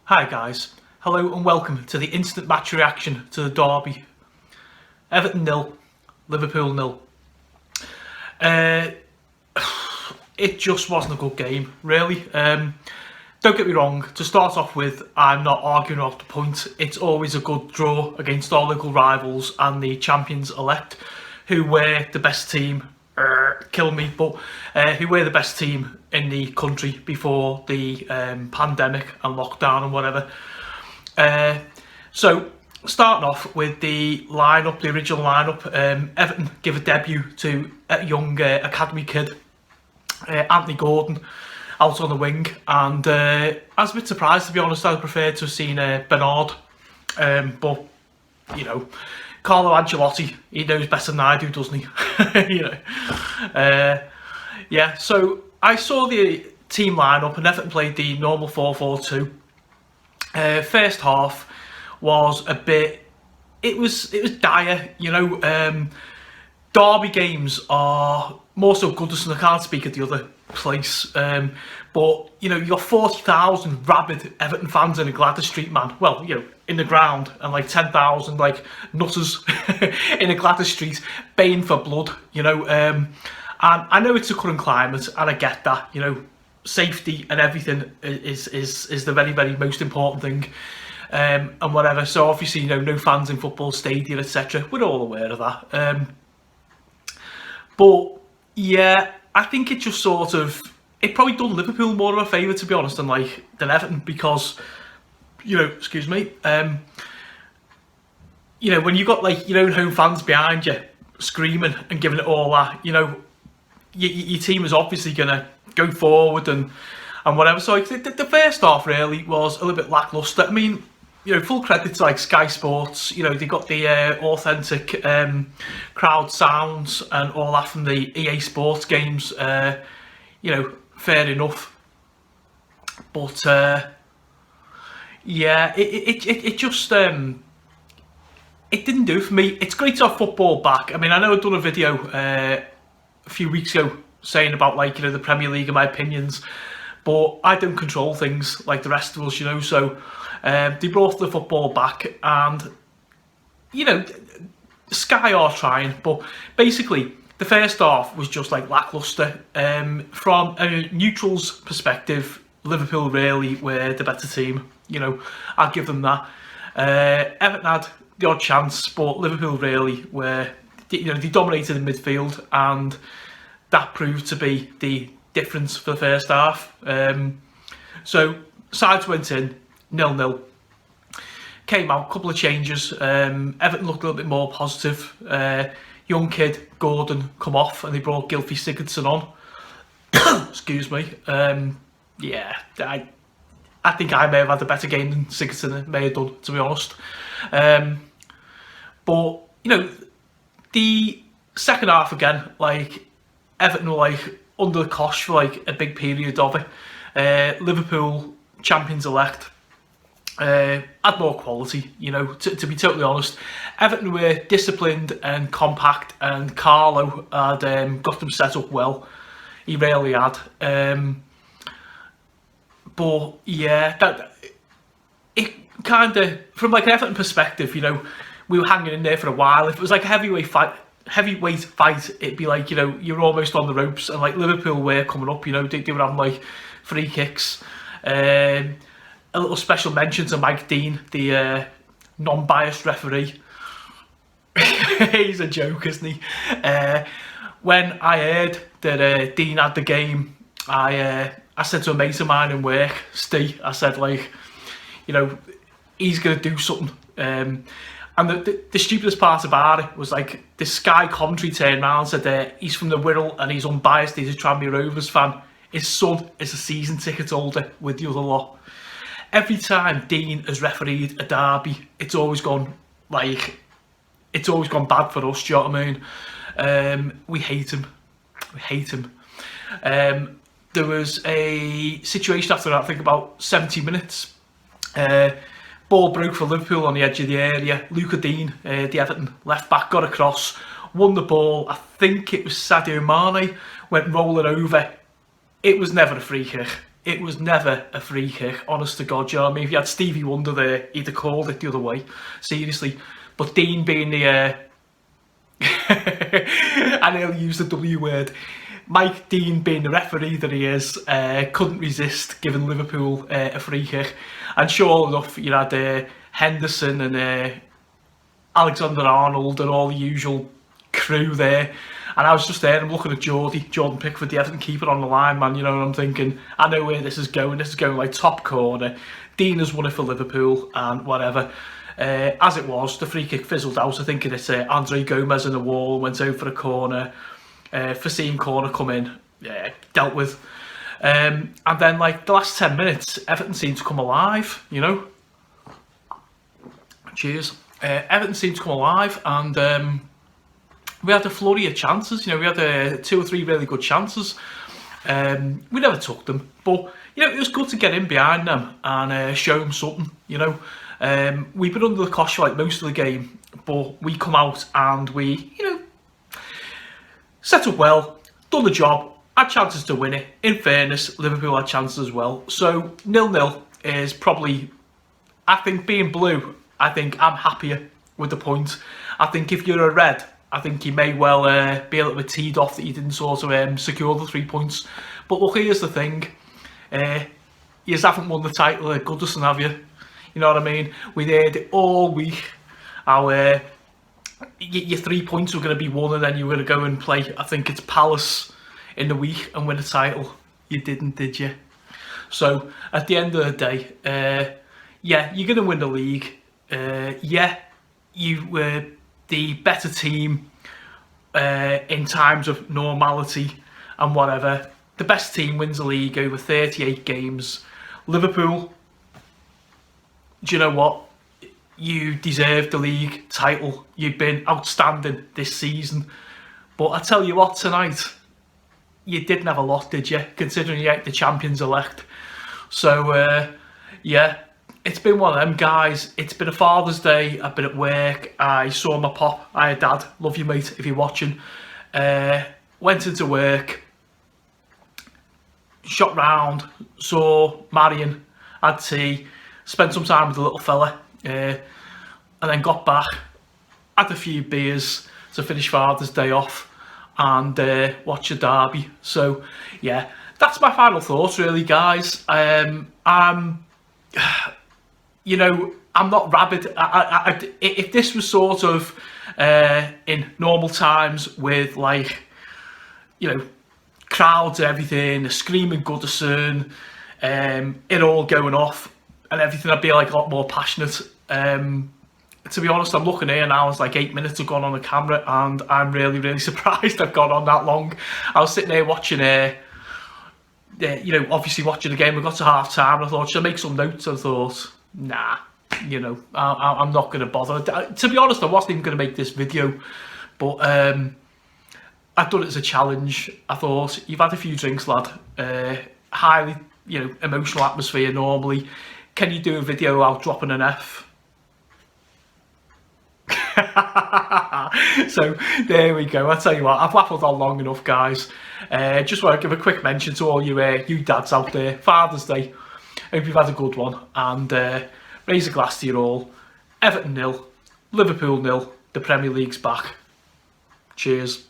Hi guys, hello and welcome to the instant match reaction to the derby. Everton 0, Liverpool 0. It just wasn't a good game, really. Don't get me wrong, to start off with, I'm not arguing off the point. It's always a good draw against our local rivals and the champions-elect, who were the best team, kill me, but who were the best team in the country before the pandemic and lockdown and whatever. So, starting off with the lineup, the original lineup, Everton give a debut to a young academy kid, Anthony Gordon, out on the wing, and I was a bit surprised, to be honest. I preferred to have seen Bernard, but you know, Carlo Ancelotti, he knows better than I do, doesn't he? You know, yeah. So I saw the team lineup, and Everton played the normal 4-4-2. First half was a bit. It was dire, you know. Derby games are more so Goodison. I can't speak at the other place, but you know, you're 40,000 rabid Everton fans in a Gladys Street, man. Well, you know, in the ground, and like 10,000 like nutters in a Gladys Street baying for blood, you know. And I know it's a current climate, and I get that, you know, safety and everything is the very, very most important thing, and whatever. So obviously, you know, no fans in football stadium, etc. We're all aware of that. But yeah, I think it just sort of, it probably done Liverpool more of a favour, to be honest, than Everton, because, you know, excuse me, you know, when you've got like your own home fans behind you screaming and giving it all that, you know, your team is obviously gonna go forward and whatever. So like, the first half really was a little bit lacklustre. I mean, you know, full credit to like Sky Sports. You know, they got the authentic crowd sounds and all that from the EA Sports games. You know, fair enough. But yeah, it just it didn't do for me. It's great to have football back. I mean, I know I've done a video a few weeks ago saying about, like, you know, the Premier League and my opinions, but I don't control things like the rest of us, you know. So they brought the football back, and you know, Sky are trying, but basically the first half was just like lacklustre. From a neutral's perspective, Liverpool really were the better team, you know. I'll give them that. Everton had the odd chance, but Liverpool really were, you know, they dominated the midfield, and that proved to be the difference for the first half. So sides went in 0-0. Came out, a couple of changes. Everton looked a little bit more positive. Young kid Gordon come off, and they brought Gylfi Sigurdsson on. Excuse me. Yeah, I think I may have had a better game than Sigurdsson may have done, to be honest. But you know, the second half again, like, Everton were like under the cosh for like a big period of it. Liverpool, champions-elect, had more quality, you know, to be totally honest. Everton were disciplined and compact, and Carlo had got them set up well. He really had. But yeah, that it kind of, from like an Everton perspective, you know, we were hanging in there for a while. If it was like a heavyweight fight, it'd be like, you know, you're almost on the ropes, and like Liverpool were coming up, you know, they were having like free kicks. A little special mention to Mike Dean, the non-biased referee. He's a joke, isn't he? When I heard that Dean had the game, I said to a mate of mine in work, Steve, I said, like, you know, he's going to do something. And the stupidest part about it was, like, this Sky commentary turned around and said he's from the Wirral and he's unbiased, he's a Tranmere Rovers fan. His son is a season ticket holder with the other lot. Every time Dean has refereed a derby, it's always gone bad for us, do you know what I mean? We hate him. There was a situation after that, I think about 70 minutes. Ball broke for Liverpool on the edge of the area. Luca Dean, the Everton left back, got across, won the ball. I think it was Sadio Mane, went rolling over. It was never a free kick. it was never a free kick, honest to God. You know what I mean? If you had Stevie Wonder there, he'd have called it the other way, seriously. But Dean being the, I nearly used the W word, Mike Dean being the referee that he is, couldn't resist giving Liverpool a free kick. And sure enough, you had Henderson and Alexander-Arnold and all the usual crew there. And I was just there, and I'm looking at Jordan Pickford, the Everton keeper, on the line, man, you know, and I'm thinking, I know where this is going like top corner. Dean has won it for Liverpool, and whatever. As it was, the free kick fizzled out. I think it's Andre Gomez in the wall, went out for a corner. Foreseen corner come in, dealt with. And then, like, the last 10 minutes, Everton seemed to come alive, you know. Cheers. Everton seemed to come alive, and we had a flurry of chances. You know, we had 2 or 3 really good chances. We never took them, but you know, it was good to get in behind them and show them something. You know, we've been under the cosh like most of the game, but we come out and we, you know, set up well, done the job, had chances to win it. In fairness, Liverpool had chances as well. So 0-0 is probably, I think, being blue, I think I'm happier with the point. I think if you're a red, I think you may well be a little bit teed off that you didn't sort of secure the 3 points. But look, here's the thing. You just haven't won the title at Goodison, have you? You know what I mean? We heard it all week. How your 3 points were going to be won, and then you were going to go and play, I think it's Palace in the week, and win a title. You didn't, did you? So at the end of the day, yeah, you're going to win the league. Yeah, you were the better team in times of normality and whatever. The best team wins the league over 38 games. Liverpool, do you know what? You deserve the league title. You've been outstanding this season. But I tell you what, tonight, you didn't have a lot, did you? Considering you're the champions elect. So, yeah. It's been one of them, guys. It's been a Father's Day. I've been at work. I saw my pop. Hi, Dad. Love you, mate, if you're watching. Went into work. Shot round. Saw Marion. Had tea. Spent some time with the little fella. And then got back. Had a few beers to finish Father's Day off. And watch a derby. So, yeah. That's my final thoughts, really, guys. You know, I'm not rabid. If this was sort of in normal times with, like, you know, crowds and everything, the screaming Goodison, it all going off and everything, I'd be like a lot more passionate. To be honest, I'm looking here now, it's like 8 minutes have gone on the camera, and I'm really, really surprised I've gone on that long. I was sitting there watching, you know, obviously watching the game. We got to half time, and I thought, should I make some notes? I thought, nah, you know, I'm not going to bother. To be honest, I wasn't even going to make this video, but I've done it as a challenge. I thought, you've had a few drinks, lad. Highly, you know, emotional atmosphere normally. Can you do a video without dropping an F? So there we go. I tell you what, I've waffled on long enough, guys. Just want to give a quick mention to all you dads out there. Father's Day. Hope you've had a good one, and raise a glass to you all. Everton 0, Liverpool 0. The Premier League's back. Cheers.